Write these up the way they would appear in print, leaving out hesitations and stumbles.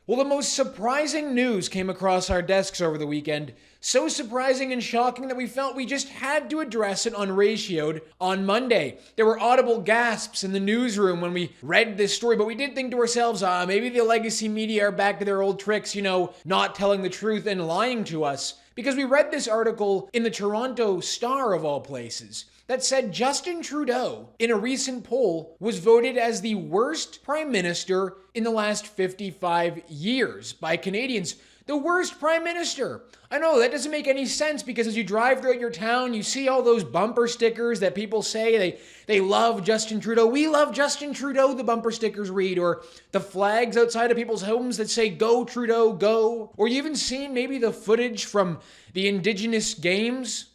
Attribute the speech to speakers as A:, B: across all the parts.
A: Well, the most surprising news came across our desks over the weekend. So surprising and shocking that we felt we just had to address it on Ratioed on Monday. There were audible gasps in the newsroom when we read this story, but we did think to ourselves, maybe the legacy media are back to their old tricks, not telling the truth and lying to us. Because we read this article in the Toronto Star of all places that said Justin Trudeau, in a recent poll, was voted as the worst prime minister in the last 55 years by Canadians. The worst prime minister. I know that doesn't make any sense because as you drive throughout your town, you see all those bumper stickers that people say they love Justin Trudeau. We love Justin Trudeau, the bumper stickers read, or the flags outside of people's homes that say go Trudeau, go. Or you even seen maybe the footage from the Indigenous games.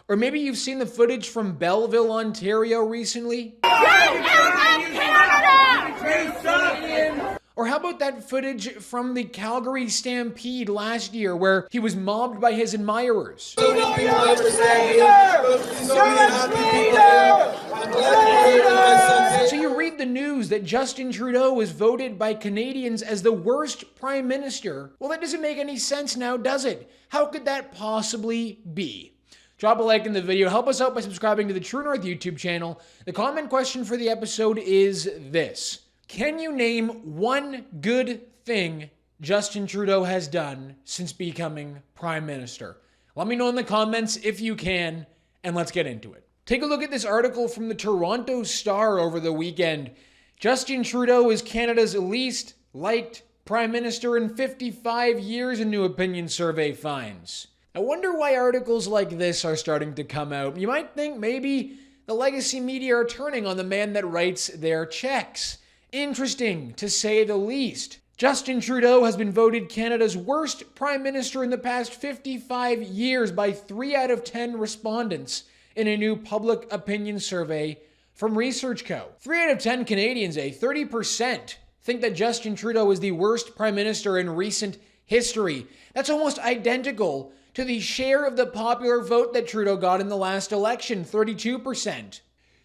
A: Or maybe you've seen the footage from Belleville, Ontario recently. Or how about that footage from the Calgary Stampede last year where he was mobbed by his admirers? So you read the news that Justin Trudeau was voted by Canadians as the worst prime minister. Well, that doesn't make any sense now, does it? How could that possibly be? Drop a like in the video. Help us out by subscribing to the True North YouTube channel. The comment question for the episode is this. Can you name one good thing Justin Trudeau has done since becoming Prime Minister? Let me know in the comments if you can, and let's get into it. Take a look at this article from the Toronto Star over the weekend. Justin Trudeau is Canada's least liked Prime Minister in 55 years, a new opinion survey finds. I wonder why articles like this are starting to come out. You might think maybe the legacy media are turning on the man that writes their checks. Interesting, to say the least. Justin Trudeau has been voted Canada's worst prime minister in the past 55 years by 3 out of 10 respondents in a new public opinion survey from Research Co. 3 out of 10 Canadians, 30%, think that Justin Trudeau is the worst prime minister in recent history. That's almost identical to the share of the popular vote that Trudeau got in the last election, 32%.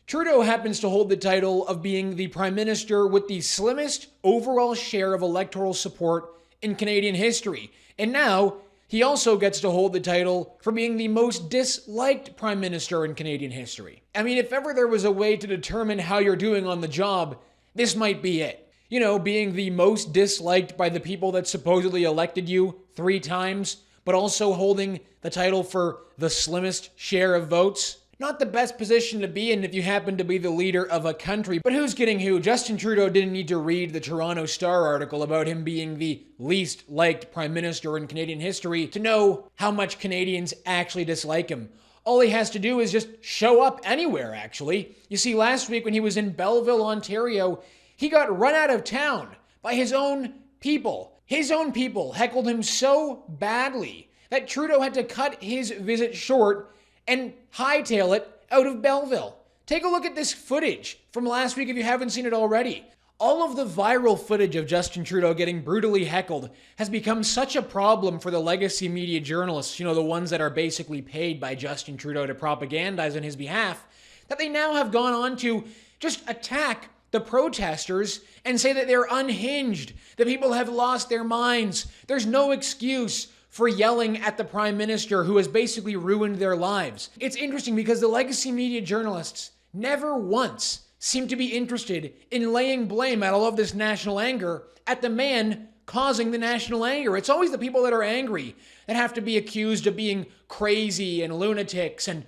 A: Trudeau happens to hold the title of being the prime minister with the slimmest overall share of electoral support in Canadian history. And now, he also gets to hold the title for being the most disliked prime minister in Canadian history. I mean, if ever there was a way to determine how you're doing on the job, this might be it. Being the most disliked by the people that supposedly elected you 3 times, but also holding the title for the slimmest share of votes. Not the best position to be in if you happen to be the leader of a country. But who's kidding who? Justin Trudeau didn't need to read the Toronto Star article about him being the least liked prime minister in Canadian history to know how much Canadians actually dislike him. All he has to do is just show up anywhere, actually. You see, last week when he was in Belleville, Ontario, he got run out of town by his own people. His own people heckled him so badly that Trudeau had to cut his visit short and hightail it out of Belleville. Take a look at this footage from last week if you haven't seen it already. All of the viral footage of Justin Trudeau getting brutally heckled has become such a problem for the legacy media journalists, the ones that are basically paid by Justin Trudeau to propagandize on his behalf, that they now have gone on to just attack the protesters and say that they're unhinged, that people have lost their minds. There's no excuse for yelling at the prime minister who has basically ruined their lives. It's interesting because the legacy media journalists never once seem to be interested in laying blame at all of this national anger at the man causing the national anger. It's always the people that are angry that have to be accused of being crazy and lunatics and,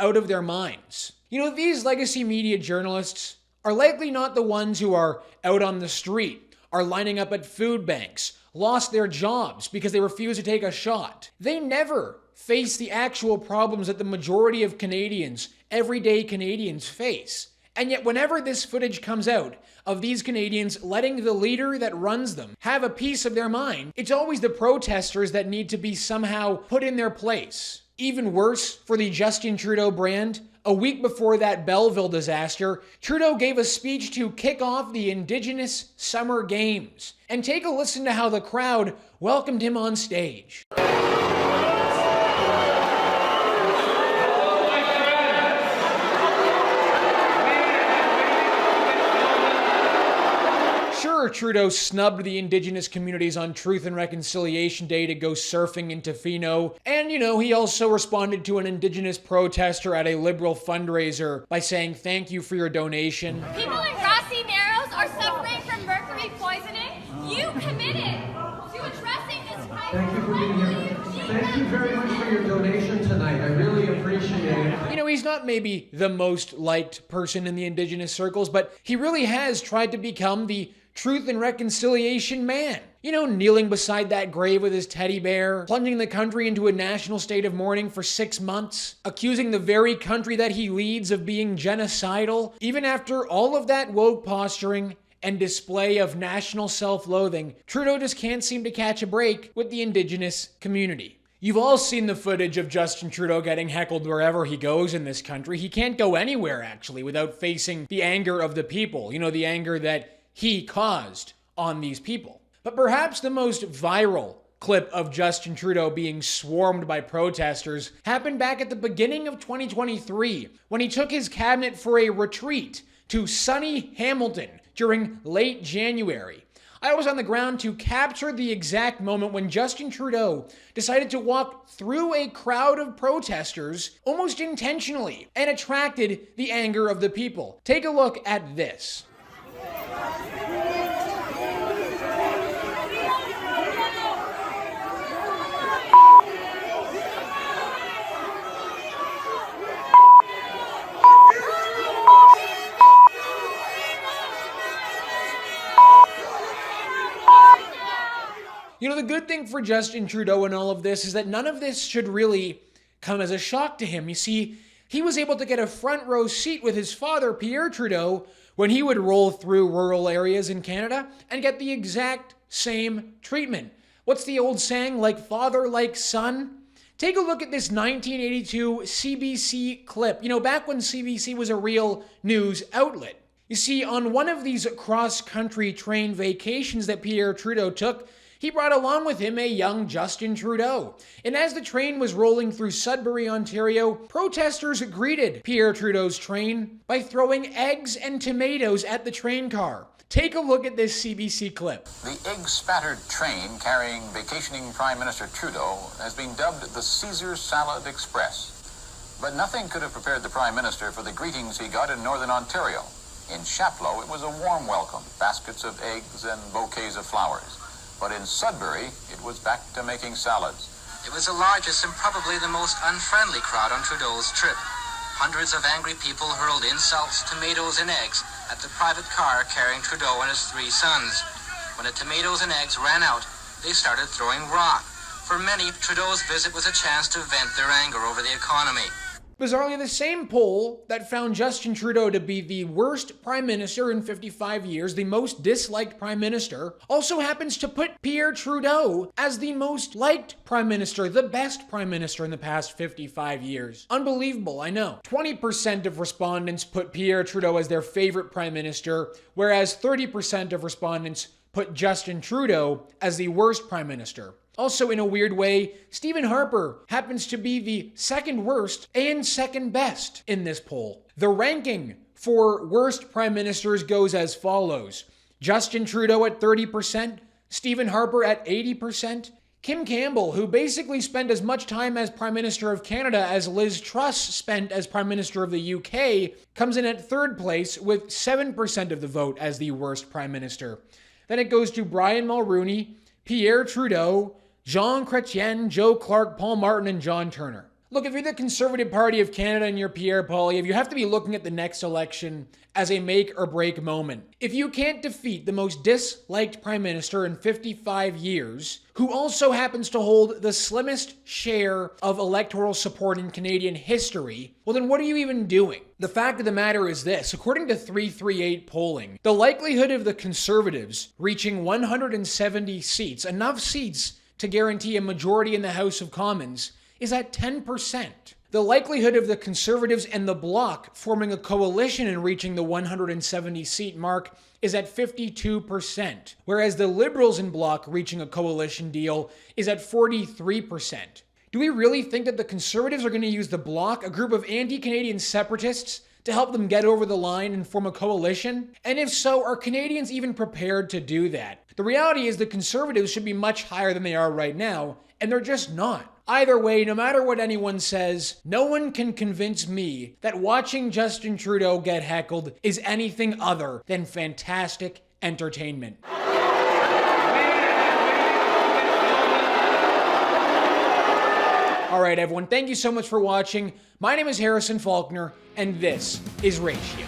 A: out of their minds. These legacy media journalists are likely not the ones who are out on the street, are lining up at food banks, lost their jobs because they refuse to take a shot. They never face the actual problems that the majority of Canadians, everyday Canadians, face. And yet whenever this footage comes out of these Canadians letting the leader that runs them have a piece of their mind, it's always the protesters that need to be somehow put in their place. Even worse for the Justin Trudeau brand, a week before that Belleville disaster, Trudeau gave a speech to kick off the Indigenous Summer Games. And take a listen to how the crowd welcomed him on stage. Trudeau snubbed the Indigenous communities on Truth and Reconciliation Day to go surfing in Tofino. And, he also responded to an Indigenous protester at a Liberal fundraiser by saying, "Thank you for your donation."
B: People in grassy narrows are suffering from mercury poisoning. You committed to addressing this crisis.
C: Thank you for being here. Thank you very much for your donation tonight. I really appreciate it.
A: He's not maybe the most liked person in the Indigenous circles, but he really has tried to become the Truth and Reconciliation man. Kneeling beside that grave with his teddy bear, plunging the country into a national state of mourning for 6 months, accusing the very country that he leads of being genocidal. Even after all of that woke posturing and display of national self-loathing, Trudeau just can't seem to catch a break with the Indigenous community. You've all seen the footage of Justin Trudeau getting heckled wherever he goes in this country. He can't go anywhere, actually, without facing the anger of the people. The anger that he caused on these people. But perhaps the most viral clip of Justin Trudeau being swarmed by protesters happened back at the beginning of 2023, when he took his cabinet for a retreat to sunny Hamilton during late January. I was on the ground to capture the exact moment when Justin Trudeau decided to walk through a crowd of protesters almost intentionally and attracted the anger of the people. Take a look at this. The good thing for Justin Trudeau in all of this is that none of this should really come as a shock to him. You see, he was able to get a front row seat with his father, Pierre Trudeau, when he would roll through rural areas in Canada and get the exact same treatment. What's the old saying, like father, like son? Take a look at this 1982 CBC clip. Back when CBC was a real news outlet. You see, on one of these cross-country train vacations that Pierre Trudeau took, he brought along with him a young Justin Trudeau. And as the train was rolling through Sudbury, Ontario, protesters greeted Pierre Trudeau's train by throwing eggs and tomatoes at the train car. Take a look at this CBC clip.
D: The egg-spattered train carrying vacationing Prime Minister Trudeau has been dubbed the Caesar Salad Express. But nothing could have prepared the Prime Minister for the greetings he got in Northern Ontario. In Chapleau, it was a warm welcome, baskets of eggs and bouquets of flowers. But in Sudbury, it was back to making salads.
E: It was the largest and probably the most unfriendly crowd on Trudeau's trip. Hundreds of angry people hurled insults, tomatoes, and eggs at the private car carrying Trudeau and his 3 sons. When the tomatoes and eggs ran out, they started throwing rock. For many, Trudeau's visit was a chance to vent their anger over the economy.
A: Bizarrely, the same poll that found Justin Trudeau to be the worst prime minister in 55 years, the most disliked prime minister, also happens to put Pierre Trudeau as the most liked prime minister, the best prime minister in the past 55 years. Unbelievable, I know. 20% of respondents put Pierre Trudeau as their favorite prime minister, whereas 30% of respondents put Justin Trudeau as the worst prime minister. Also, in a weird way, Stephen Harper happens to be the second worst and second best in this poll. The ranking for worst prime ministers goes as follows: Justin Trudeau at 30%, Stephen Harper at 80%, Kim Campbell, who basically spent as much time as Prime Minister of Canada as Liz Truss spent as Prime Minister of the UK, comes in at 3rd place with 7% of the vote as the worst prime minister. Then it goes to Brian Mulroney, Pierre Trudeau, Jean Chrétien, Joe Clark, Paul Martin, and John Turner. Look, if you're the Conservative Party of Canada and you're Pierre Poilievre, you have to be looking at the next election as a make or break moment. If you can't defeat the most disliked prime minister in 55 years, who also happens to hold the slimmest share of electoral support in Canadian history, well then what are you even doing? The fact of the matter is this: according to 338 polling, the likelihood of the Conservatives reaching 170 seats, enough seats to guarantee a majority in the House of Commons, is at 10%. The likelihood of the Conservatives and the Bloc forming a coalition and reaching the 170 seat mark is at 52%, whereas the Liberals and Bloc reaching a coalition deal is at 43%. Do we really think that the Conservatives are going to use the Bloc, a group of anti-Canadian separatists to help them get over the line and form a coalition? And if so, are Canadians even prepared to do that? The reality is the Conservatives should be much higher than they are right now, and they're just not. Either way, no matter what anyone says, no one can convince me that watching Justin Trudeau get heckled is anything other than fantastic entertainment. Alright everyone, thank you so much for watching. My name is Harrison Faulkner, and this is Ratio.